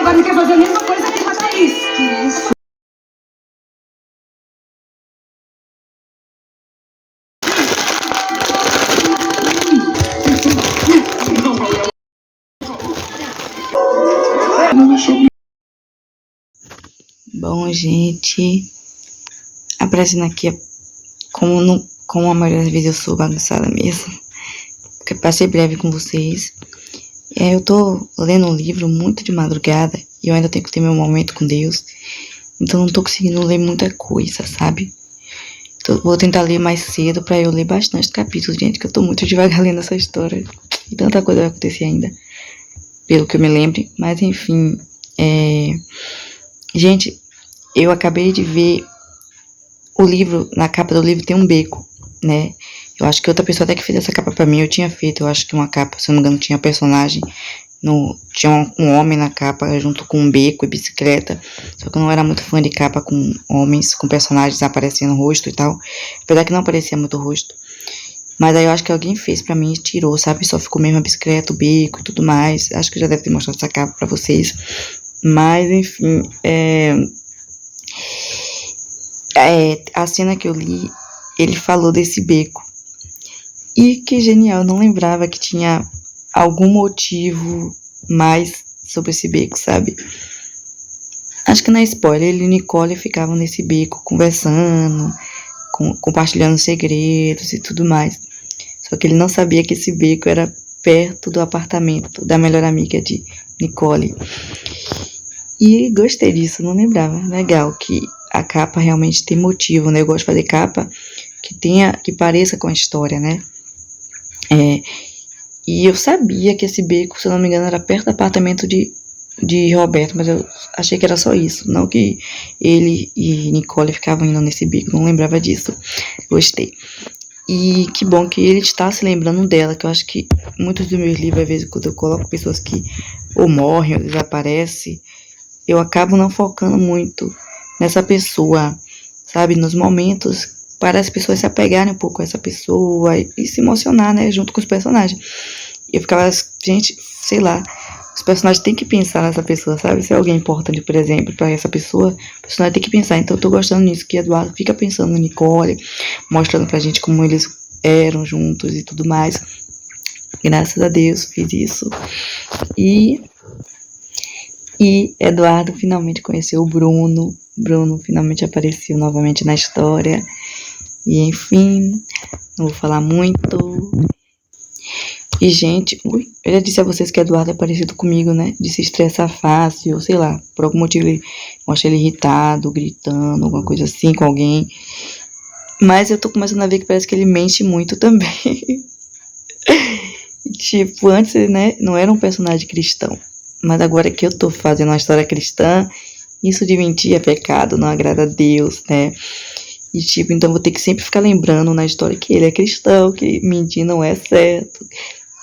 agora ele quer fazer a mesma coisa aqui com a Thaís. Que isso? Bom, gente, aparecendo aqui, como a maioria das vezes eu sou bagunçada mesmo, porque pra ser breve com vocês, eu tô lendo um livro muito de madrugada e eu ainda tenho que ter meu momento com Deus, então não tô conseguindo ler muita coisa, sabe? Vou tentar ler mais cedo pra eu ler bastante capítulos, gente, que eu tô muito devagar lendo essa história e tanta coisa vai acontecer ainda, pelo que eu me lembre, mas enfim, gente, eu acabei de ver o livro, na capa do livro tem um beco, né? Eu acho que outra pessoa até que fez essa capa pra mim, eu tinha feito, eu acho que uma capa, se eu não me engano, tinha personagem, tinha um homem na capa junto com um beco e bicicleta, só que eu não era muito fã de capa com homens, com personagens aparecendo o rosto e tal, apesar que não aparecia muito o rosto. Mas aí eu acho que alguém fez pra mim e tirou, sabe? Só ficou mesmo a bicicleta, o beco e tudo mais. Acho que já deve ter mostrado essa capa pra vocês. Mas, enfim, a cena que eu li, ele falou desse beco. E que genial, eu não lembrava que tinha algum motivo mais sobre esse beco, sabe? Acho que na spoiler, ele e Nicole ficavam nesse beco conversando, compartilhando segredos e tudo mais. Só que ele não sabia que esse beco era perto do apartamento da melhor amiga de Nicole. E gostei disso, não lembrava. Legal que a capa realmente tem motivo, né? Eu gosto de fazer capa que pareça com a história, né? E eu sabia que esse beco, se eu não me engano, era perto do apartamento de Roberto, mas eu achei que era só isso, não que ele e Nicole ficavam indo nesse beco, não lembrava disso. Gostei. E que bom que ele está se lembrando dela, que eu acho que muitos dos meus livros, às vezes, quando eu coloco pessoas que ou morrem ou desaparecem, eu acabo não focando muito nessa pessoa, sabe? Nos momentos, para as pessoas se apegarem um pouco a essa pessoa e se emocionar, né? Junto com os personagens. E eu ficava, gente, sei lá, os personagens têm que pensar nessa pessoa, sabe? Se é alguém importante, por exemplo, para essa pessoa, o personagem tem que pensar. Então eu tô gostando nisso, que Eduardo fica pensando no Nicole, mostrando pra gente como eles eram juntos e tudo mais. Graças a Deus fiz isso. E Eduardo finalmente conheceu o Bruno. Bruno finalmente apareceu novamente na história. E enfim, não vou falar muito. E gente, eu já disse a vocês que Eduardo é parecido comigo, né? De se estressar fácil, sei lá, por algum motivo eu acho ele irritado, gritando, alguma coisa assim com alguém. Mas eu tô começando a ver que parece que ele mente muito também. Tipo, antes, né, não era um personagem cristão. Mas agora que eu tô fazendo uma história cristã, isso de mentir é pecado, não agrada a Deus, né? E tipo, então vou ter que sempre ficar lembrando na história que ele é cristão, que mentir não é certo.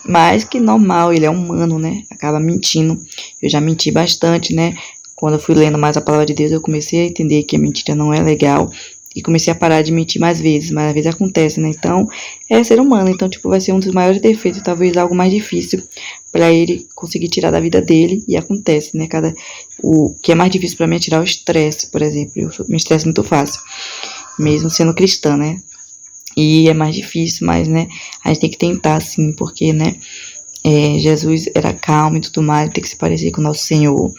Mas que normal, ele é humano, né? Acaba mentindo. Eu já menti bastante, né? Quando eu fui lendo mais a palavra de Deus, eu comecei a entender que a mentira não é legal. E comecei a parar de mentir mais vezes, mas às vezes acontece, né? Então, é ser humano. Então, tipo, vai ser um dos maiores defeitos, talvez algo mais difícil pra ele conseguir tirar da vida dele. E acontece, né? O que é mais difícil pra mim é tirar o estresse, por exemplo. Eu me estresso muito fácil, mesmo sendo cristã, né? E é mais difícil, mas, né, a gente tem que tentar, sim, porque, né, Jesus era calmo e tudo mais, tem que se parecer com o nosso Senhor,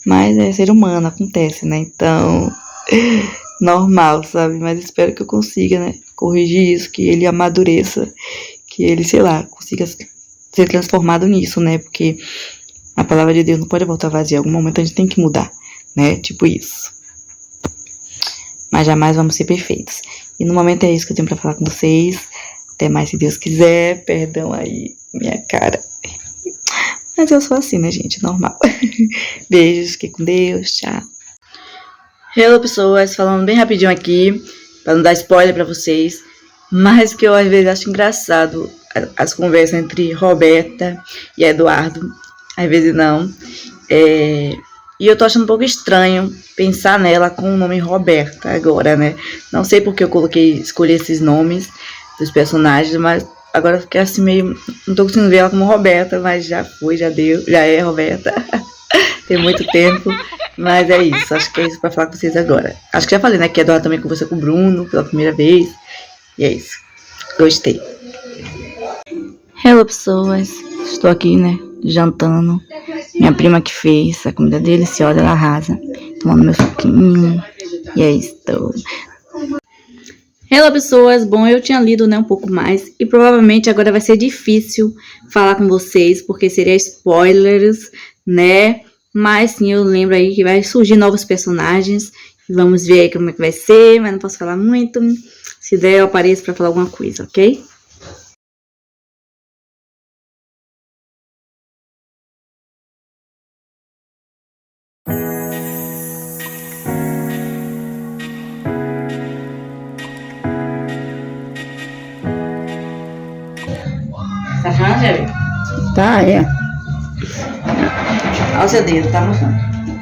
mas é ser humano, acontece, né, então, normal, sabe, mas espero que eu consiga, né, corrigir isso, que ele amadureça, que ele, sei lá, consiga ser transformado nisso, né, porque a palavra de Deus não pode voltar vazia, em algum momento a gente tem que mudar, né, tipo isso. Mas jamais vamos ser perfeitos. E no momento é isso que eu tenho pra falar com vocês. Até mais se Deus quiser. Perdão aí, minha cara. Mas eu sou assim, né, gente? Normal. Beijos, fiquem com Deus. Tchau. Hello, pessoas. Falando bem rapidinho aqui, pra não dar spoiler pra vocês. Mas que eu às vezes acho engraçado as conversas entre Roberta e Eduardo. Às vezes não. E eu tô achando um pouco estranho pensar nela com o nome Roberta agora, né? Não sei porque eu escolhi esses nomes dos personagens, mas agora eu fiquei assim meio... Não tô conseguindo ver ela como Roberta, mas já foi, já deu, já é Roberta. tem muito tempo. Mas é isso, acho que é isso pra falar com vocês agora. Acho que já falei, né, que a Eduardo também conversou com o Bruno pela primeira vez. E é isso. Gostei. Hello, pessoas. Estou aqui, né, jantando. Minha prima que fez a comida deliciosa, ela arrasa. Tomando meu suquinho. E é isso. Hello, pessoas. Bom, eu tinha lido, né, um pouco mais. E provavelmente agora vai ser difícil falar com vocês, porque seria spoilers, né? Mas sim, eu lembro aí que vai surgir novos personagens. Vamos ver aí como é que vai ser, mas não posso falar muito. Se der, eu apareço pra falar alguma coisa, ok? Tá achando, Jerry? Tá, é. Olha o seu dedo, tá mostrando.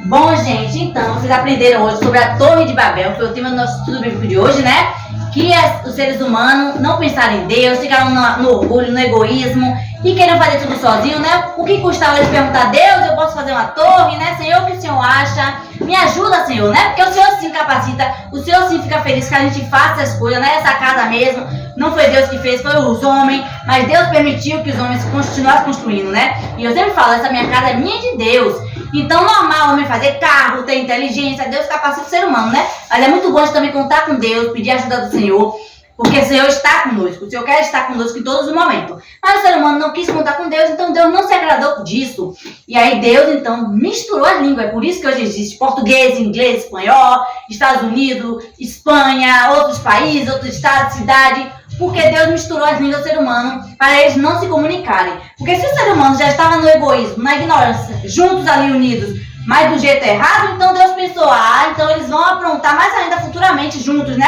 Bom, gente, então, vocês aprenderam hoje sobre a Torre de Babel, foi o tema do nosso estudo bíblico de hoje, né? Que os seres humanos não pensaram em Deus, ficaram no orgulho, no egoísmo e queriam fazer tudo sozinho, né? O que custava eles perguntar a Deus, eu posso fazer uma torre, né? Senhor, o que o Senhor acha? Me ajuda, Senhor, né? Porque o Senhor sim capacita, o Senhor sim fica feliz que a gente faça essas coisas, né? Essa casa mesmo, não foi Deus que fez, foi os homens, mas Deus permitiu que os homens continuassem construindo, né? E eu sempre falo, essa minha casa é minha de Deus. Então, normal o homem fazer carro, ter inteligência, Deus capacita o ser humano, né? Mas é muito bom de também contar com Deus, pedir ajuda do Senhor, porque o Senhor está conosco, o Senhor quer estar conosco em todos os momentos. Mas o ser humano não quis contar com Deus, então Deus não se agradou disso. E aí Deus, então, misturou as línguas. É por isso que hoje existe português, inglês, espanhol, Estados Unidos, Espanha, outros países, outros estados, cidade. Porque Deus misturou as línguas do ser humano para eles não se comunicarem. Porque se o ser humano já estava no egoísmo, na ignorância, juntos ali unidos, mas do jeito errado, então Deus pensou, então eles vão aprontar mais ainda futuramente juntos, né?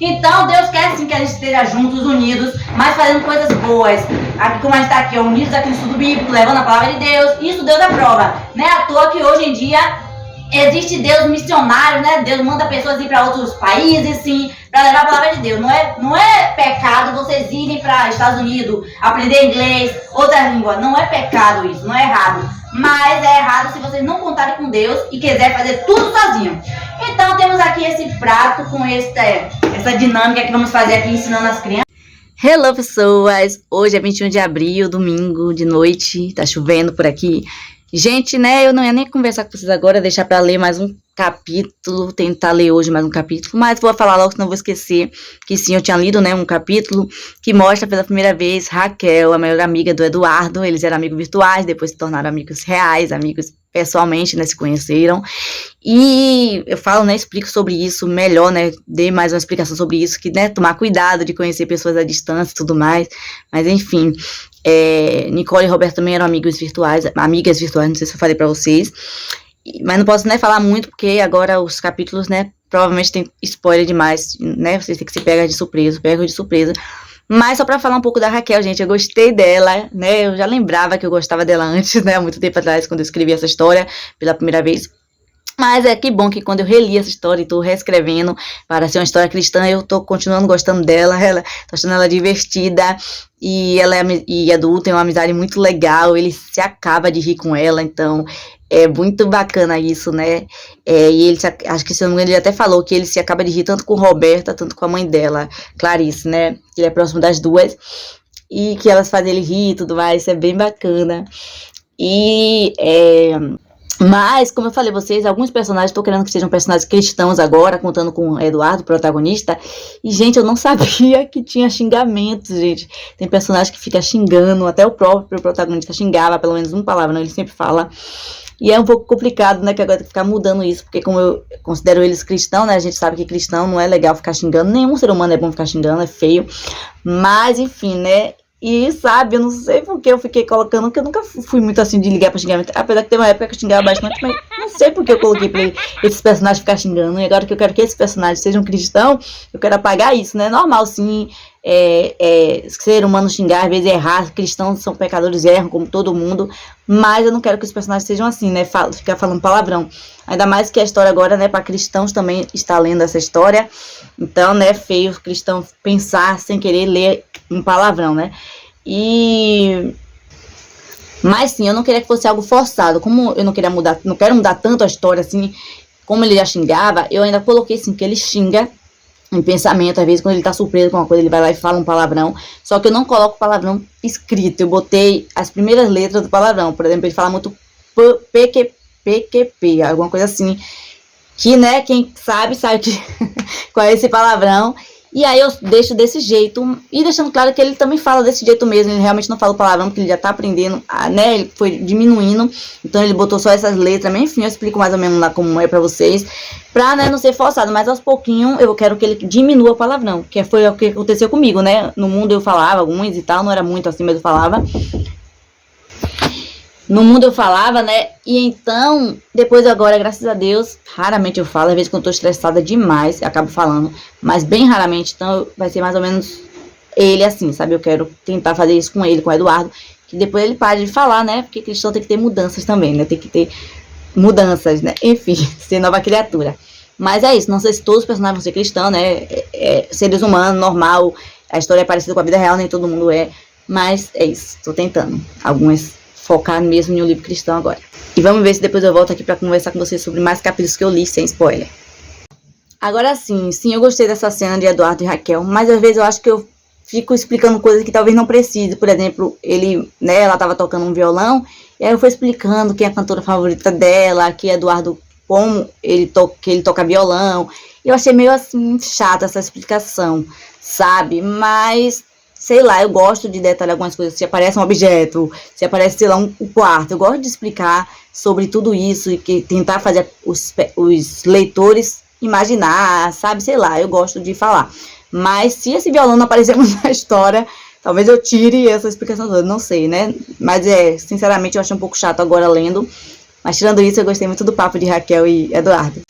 Então Deus quer sim que a gente esteja juntos, unidos, mas fazendo coisas boas. Aqui, como a gente está aqui, unidos aqui no estudo bíblico, levando a palavra de Deus, isso Deus aprova. Não é à toa que hoje em dia existe Deus missionário, né? Deus manda pessoas ir para outros países, sim, para levar a palavra de Deus. Não é pecado vocês irem para Estados Unidos, aprender inglês, outras línguas. Não é pecado isso, não é errado. Mas é errado se vocês não contarem com Deus e quiserem fazer tudo sozinho. Então temos aqui esse prato com essa dinâmica que vamos fazer aqui ensinando as crianças. Hello, pessoas! Hoje é 21 de abril, domingo de noite, tá chovendo por aqui. Gente, né, eu não ia nem conversar com vocês agora, deixar pra ler mais um capítulo, tentar ler hoje mais um capítulo, mas vou falar logo, senão vou esquecer, que sim, eu tinha lido, né, um capítulo que mostra pela primeira vez Raquel, a melhor amiga do Eduardo. Eles eram amigos virtuais, depois se tornaram amigos reais, amigos pessoalmente, né, se conheceram. E eu falo, né, explico sobre isso melhor, né, dei mais uma explicação sobre isso, que, né, tomar cuidado de conhecer pessoas à distância e tudo mais, mas enfim, Nicole e Roberto também eram amigas virtuais, não sei se eu falei pra vocês, mas não posso, né, falar muito, porque agora os capítulos, né, provavelmente tem spoiler demais, né, vocês têm que se pegar de surpresa, mas só pra falar um pouco da Raquel, gente, eu gostei dela, né, eu já lembrava que eu gostava dela antes, né, há muito tempo atrás, quando eu escrevi essa história pela primeira vez. Mas que bom que quando eu reli essa história e tô reescrevendo para ser uma história cristã, eu tô continuando gostando dela, tô achando ela divertida, e ela e a Du tem uma amizade muito legal, ele se acaba de rir com ela, então é muito bacana isso, né? E ele, acho que se eu não me engano, ele até falou que ele se acaba de rir tanto com Roberta, tanto com a mãe dela, Clarice, né? Ele é próximo das duas, e que elas fazem ele rir e tudo mais, isso é bem bacana. Mas, como eu falei a vocês, alguns personagens, estou querendo que sejam personagens cristãos agora, contando com o Eduardo, protagonista. E, gente, eu não sabia que tinha xingamentos, gente. Tem personagem que fica xingando, até o próprio protagonista xingava, pelo menos uma palavra, não? Ele sempre fala. E é um pouco complicado, né, que agora tem que ficar mudando isso, porque como eu considero eles cristãos, né, a gente sabe que cristão não é legal ficar xingando, nenhum ser humano é bom ficar xingando, é feio. Mas, enfim, né. E, sabe, eu não sei porque eu fiquei colocando, porque eu nunca fui muito assim de ligar pra xingamento. Apesar que teve uma época que eu xingava bastante, mas não sei porque eu coloquei pra esses personagens ficar xingando. E agora que eu quero que esses personagens sejam cristãos, eu quero apagar isso, né? É normal, sim, ser humano xingar, às vezes errar. Cristãos são pecadores, erram como todo mundo. Mas eu não quero que os personagens sejam assim, né? Ficar falando palavrão. Ainda mais que a história agora, né, para cristãos também está lendo essa história. Então, né, feio o cristão pensar sem querer ler um palavrão, né? E Mas sim, eu não queria que fosse algo forçado. Como eu não queria mudar, não quero mudar tanto a história assim, como ele já xingava, eu ainda coloquei assim, que ele xinga em pensamento, às vezes quando ele tá surpreso com uma coisa, ele vai lá e fala um palavrão, só que eu não coloco o palavrão escrito, eu botei as primeiras letras do palavrão, por exemplo, ele fala muito PQP, alguma coisa assim, que, né, quem sabe que qual é esse palavrão, e aí eu deixo desse jeito, e deixando claro que ele também fala desse jeito mesmo, ele realmente não fala o palavrão, porque ele já tá aprendendo, né, ele foi diminuindo, então ele botou só essas letras, mas enfim, eu explico mais ou menos lá como é pra vocês, pra, né, não ser forçado, mas aos pouquinhos eu quero que ele diminua o palavrão, que foi o que aconteceu comigo, né, no mundo eu falava alguns e tal, não era muito assim, mas eu falava, no mundo eu falava, né, e então, depois agora, graças a Deus, raramente eu falo, às vezes quando eu tô estressada demais, eu acabo falando, mas bem raramente, então vai ser mais ou menos ele assim, sabe, eu quero tentar fazer isso com ele, com o Eduardo, que depois ele pare de falar, né, porque cristão tem que ter mudanças também, né, tem que ter mudanças, né, enfim, ser nova criatura. Mas é isso, não sei se todos os personagens vão ser cristãos, né, seres humanos, normal, a história é parecida com a vida real, nem todo mundo é, mas é isso, tô tentando, algumas focar mesmo em um livro cristão agora. E vamos ver se depois eu volto aqui pra conversar com vocês sobre mais capítulos que eu li, sem spoiler. Agora sim, eu gostei dessa cena de Eduardo e Raquel, mas às vezes eu acho que eu fico explicando coisas que talvez não precise. Por exemplo, ela tava tocando um violão, e aí eu fui explicando quem é a cantora favorita dela, que Eduardo, como que ele toca violão. Eu achei meio assim, chata essa explicação, sabe? Mas sei lá, eu gosto de detalhar algumas coisas, se aparece um objeto, se aparece, sei lá, um quarto, eu gosto de explicar sobre tudo isso e tentar fazer os leitores imaginar, sabe, sei lá, eu gosto de falar. Mas se esse violão não aparecer muito na história, talvez eu tire essa explicação toda, não sei, né, mas sinceramente eu achei um pouco chato agora lendo, mas tirando isso eu gostei muito do papo de Raquel e Eduardo.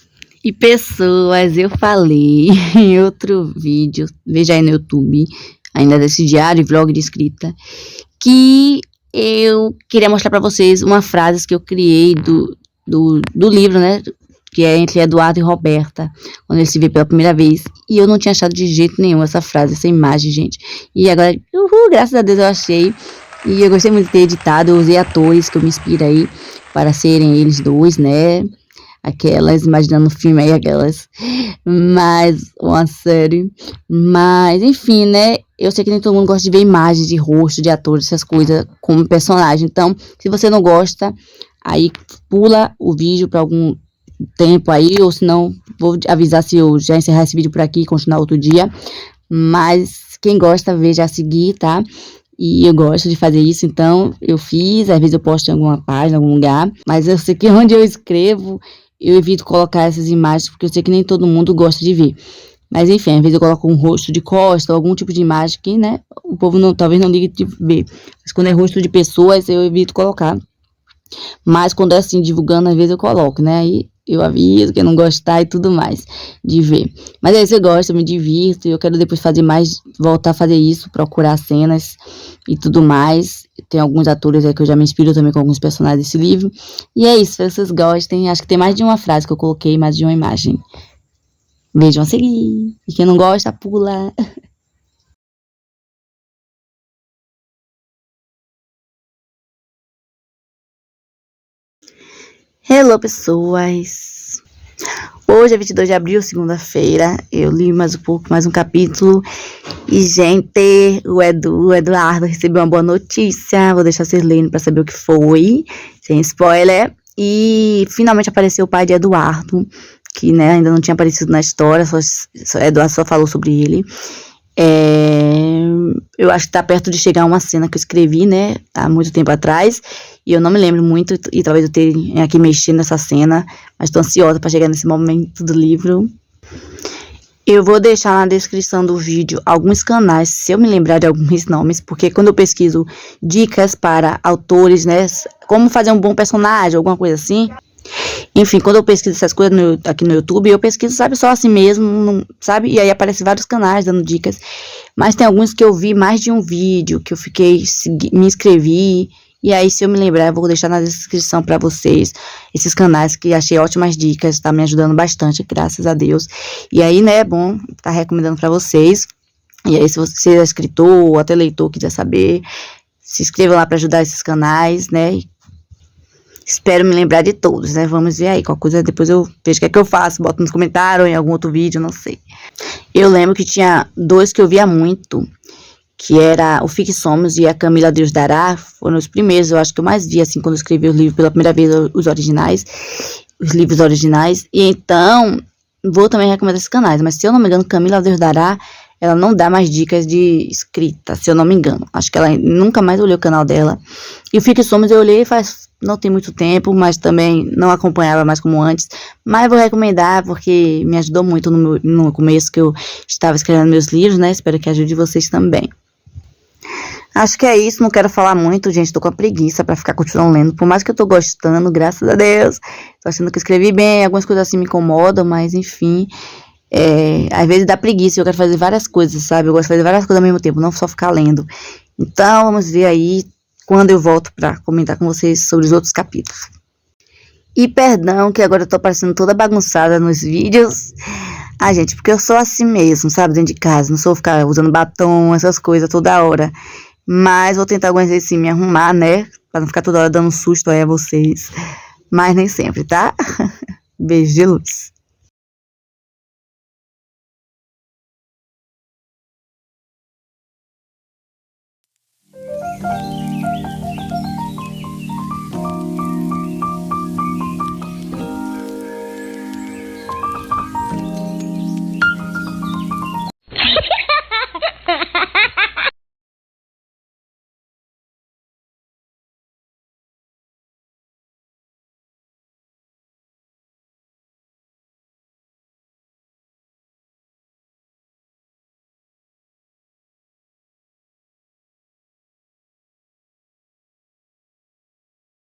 E pessoas, eu falei em outro vídeo, veja aí no YouTube, ainda desse diário e vlog de escrita, que eu queria mostrar pra vocês uma frase que eu criei do livro, né, que é entre Eduardo e Roberta, quando eles se vê pela primeira vez, e eu não tinha achado de jeito nenhum essa frase, essa imagem, gente, e agora, graças a Deus eu achei, e eu gostei muito de ter editado, eu usei atores que eu me inspirei para serem eles dois, né, aquelas, imaginando o filme aí, aquelas, mas, uma série, mas, enfim, né, eu sei que nem todo mundo gosta de ver imagens de rosto, de atores, essas coisas, como personagem, então, se você não gosta, aí pula o vídeo para algum tempo aí, ou se não, vou avisar se eu já encerrar esse vídeo por aqui e continuar outro dia, mas quem gosta, veja a seguir, tá? E eu gosto de fazer isso, então eu fiz, às vezes eu posto em alguma página, em algum lugar, mas eu sei que onde eu escrevo, eu evito colocar essas imagens, porque eu sei que nem todo mundo gosta de ver. Mas enfim, às vezes eu coloco um rosto de costa, algum tipo de imagem que, né, o povo talvez não ligue de ver. Mas quando é rosto de pessoas, eu evito colocar. Mas quando é assim, divulgando, às vezes eu coloco, né, aí eu aviso quem não gostar e tudo mais de ver. Mas aí você gosta, eu me divirto, e eu quero depois fazer mais, voltar a fazer isso, procurar cenas e tudo mais. Tem alguns atores aí que eu já me inspiro também com alguns personagens desse livro. E é isso, se vocês gostem, acho que tem mais de uma frase que eu coloquei, mais de uma imagem. Vejam a seguir. E quem não gosta, pula. Hello, pessoas! Hoje é 22 de abril, segunda-feira. Eu li mais um capítulo. E, gente, o Eduardo recebeu uma boa notícia. Vou deixar vocês lerem pra saber o que foi, sem spoiler. E finalmente apareceu o pai de Eduardo, que, né, ainda não tinha aparecido na história, Eduardo só falou sobre ele. Eu acho que tá perto de chegar uma cena que eu escrevi, né, há muito tempo atrás, e eu não me lembro muito, e talvez eu tenha aqui mexendo nessa cena, mas tô ansiosa para chegar nesse momento do livro. Eu vou deixar na descrição do vídeo alguns canais, se eu me lembrar de alguns nomes, porque quando eu pesquiso dicas para autores, né, como fazer um bom personagem, alguma coisa assim, enfim, quando eu pesquiso essas coisas aqui no YouTube, eu pesquiso, sabe, só assim mesmo, sabe? E aí aparecem vários canais dando dicas. Mas tem alguns que eu vi mais de um vídeo, que eu me inscrevi. E aí, se eu me lembrar, eu vou deixar na descrição pra vocês esses canais que achei ótimas dicas, tá me ajudando bastante, graças a Deus. E aí, né, é bom tá recomendando pra vocês. E aí, se você é escritor ou até leitor, quiser saber, Se inscrevam lá para ajudar esses canais, né? Espero me lembrar de todos, né? Vamos ver aí. Qualquer coisa depois eu vejo o que é que eu faço. Boto nos comentários ou em algum outro vídeo, não sei. Eu lembro que tinha 2 que eu via muito, que era o Fique Somos e a Camila Deus Dará. Foram os primeiros, eu acho que eu mais vi, assim, quando eu escrevi os livros pela primeira vez, os livros originais. E então, vou também recomendar esses canais. Mas se eu não me engano, Camila Deus Dará, ela não dá mais dicas de escrita, se eu não me engano. Acho que ela nunca mais olhei o canal dela. E o Fique Somos eu olhei não tem muito tempo, mas também não acompanhava mais como antes. Mas vou recomendar porque me ajudou muito no começo que eu estava escrevendo meus livros, né? Espero que ajude vocês também. Acho que é isso, não quero falar muito, gente, tô com a preguiça pra ficar continuando lendo, por mais que eu tô gostando, graças a Deus, tô achando que eu escrevi bem, algumas coisas assim me incomodam, mas enfim, às vezes dá preguiça, eu quero fazer várias coisas, sabe, eu gosto de fazer várias coisas ao mesmo tempo, não só ficar lendo. Então, vamos ver aí quando eu volto pra comentar com vocês sobre os outros capítulos. E perdão que agora eu tô parecendo toda bagunçada nos vídeos. Ah, gente, porque eu sou assim mesmo, sabe, dentro de casa, não sou ficar usando batom, essas coisas toda hora. Mas vou tentar algumas vezes sim me arrumar, né? Pra não ficar toda hora dando susto aí a vocês. Mas nem sempre, tá? Beijo de luz.